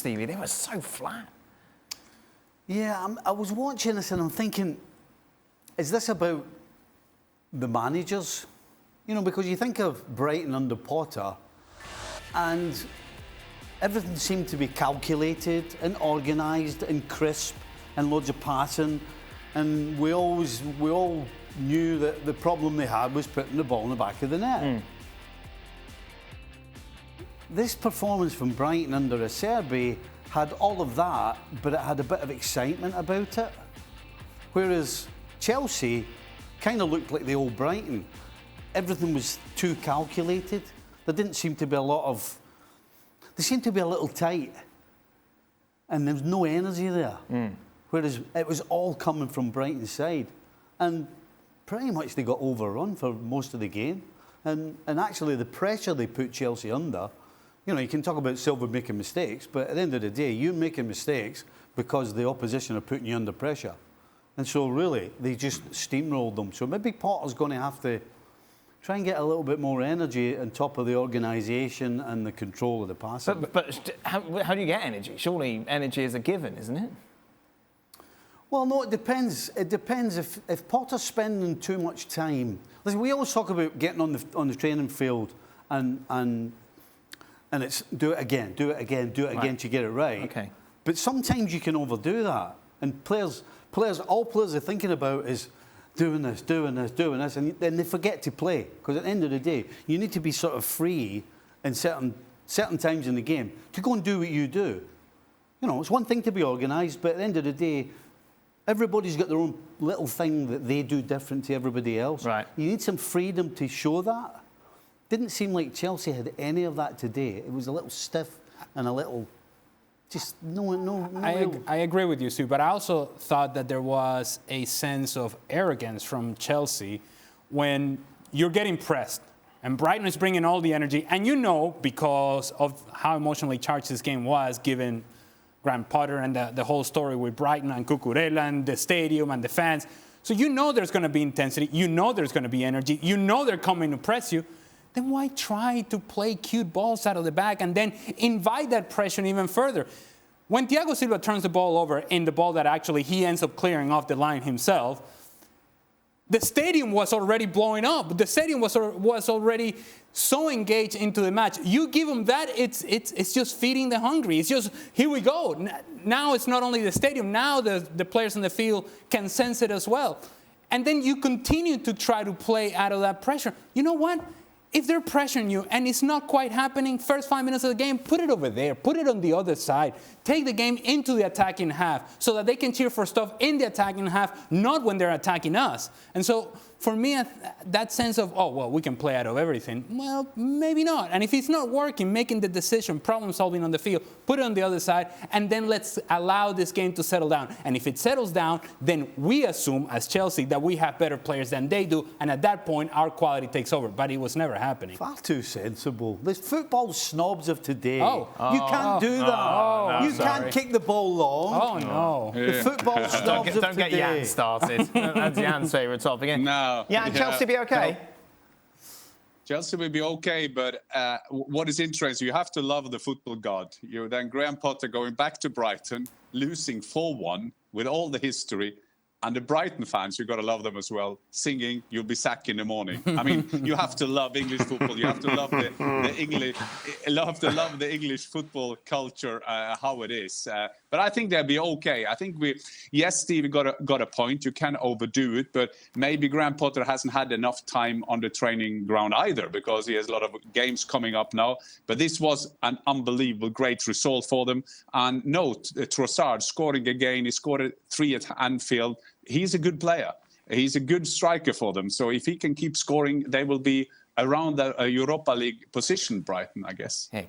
Stevie, they were so flat. Yeah, I was watching this and I'm thinking, is this about the managers? You know, because you think of Brighton under Potter and everything seemed to be calculated and organised and crisp and loads of passing, and we all knew that the problem they had was putting the ball in the back of the net. This performance from Brighton under Acerbi had all of that, but it had a bit of excitement about it. Whereas Chelsea kind of looked like the old Brighton. Everything was too calculated. There didn't seem to be a lot of... They seemed to be a little tight. And there was no energy there. Whereas it was all coming from Brighton's side. And pretty much they got overrun for most of the game. And actually the pressure they put Chelsea under, you know, you can talk about Silva making mistakes, but at the end of the day, you're making mistakes because the opposition are putting you under pressure. And so really, they just steamrolled them. So maybe Potter's going to have to try and get a little bit more energy on top of the organisation and the control of the passing. But how do you get energy? Surely energy is a given, isn't it? Well, no, it depends. It depends if Potter's spending too much time. Listen, we always talk about getting on the training field and it's do it again to get it right. Okay. But sometimes you can overdo that, and all players are thinking about is doing this, and then they forget to play. Because at the end of the day, you need to be sort of free in certain times in the game to go and do what you do. You know, it's one thing to be organised, but at the end of the day, everybody's got their own little thing that they do different to everybody else. Right. You need some freedom to show that. Didn't seem like Chelsea had any of that today. It was a little stiff and a little, just no. I agree with you, Stu, but I also thought that there was a sense of arrogance from Chelsea when you're getting pressed and Brighton is bringing all the energy, and you know, because of how emotionally charged this game was, given Graham Potter and the whole story with Brighton and Cucurella and the stadium and the fans. So you know there's going to be intensity, you know there's going to be energy, you know they're coming to press you. Then why try to play cute balls out of the back and then invite that pressure even further? When Thiago Silva turns the ball over in the ball that actually he ends up clearing off the line himself, the stadium was already blowing up. The stadium was already so engaged into the match. You give them that, it's just feeding the hungry. It's just, here we go. Now it's not only the stadium, now the players in the field can sense it as well. And then you continue to try to play out of that pressure. You know what? If they're pressuring you and it's not quite happening, first 5 minutes of the game, put it over there. Put it on the other side. Take the game into the attacking half so that they can cheer for stuff in the attacking half, not when they're attacking us. And so, for me, that sense of, oh, well, we can play out of everything. Well, maybe not. And if it's not working, making the decision, problem solving on the field, put it on the other side, and then let's allow this game to settle down. And if it settles down, then we assume, as Chelsea, that we have better players than they do. And at that point, our quality takes over. But it was never happening. Far too sensible. The football snobs of today. You can't do that. You can't kick the ball long. Oh, no. The football snobs of today. Don't get Jan started. That's Jan's favourite topic. No. Yeah, and Chelsea be okay? Chelsea will be okay, but what is interesting, you have to love the football god. You're then Graham Potter going back to Brighton, losing 4-1 with all the history. And the Brighton fans, you've got to love them as well, singing, you'll be sacked in the morning. I mean, you have to love English football. You have to love the English football culture, how it is. But I think they'll be okay. I think yes, Steve got a point. You can overdo it, but maybe Graham Potter hasn't had enough time on the training ground either, because he has a lot of games coming up now. But this was an unbelievable, great result for them. And note, Trossard scoring again. He scored 3 at Anfield. He's a good player. He's a good striker for them. So if he can keep scoring, they will be around the Europa League position, Brighton, I guess. Hey.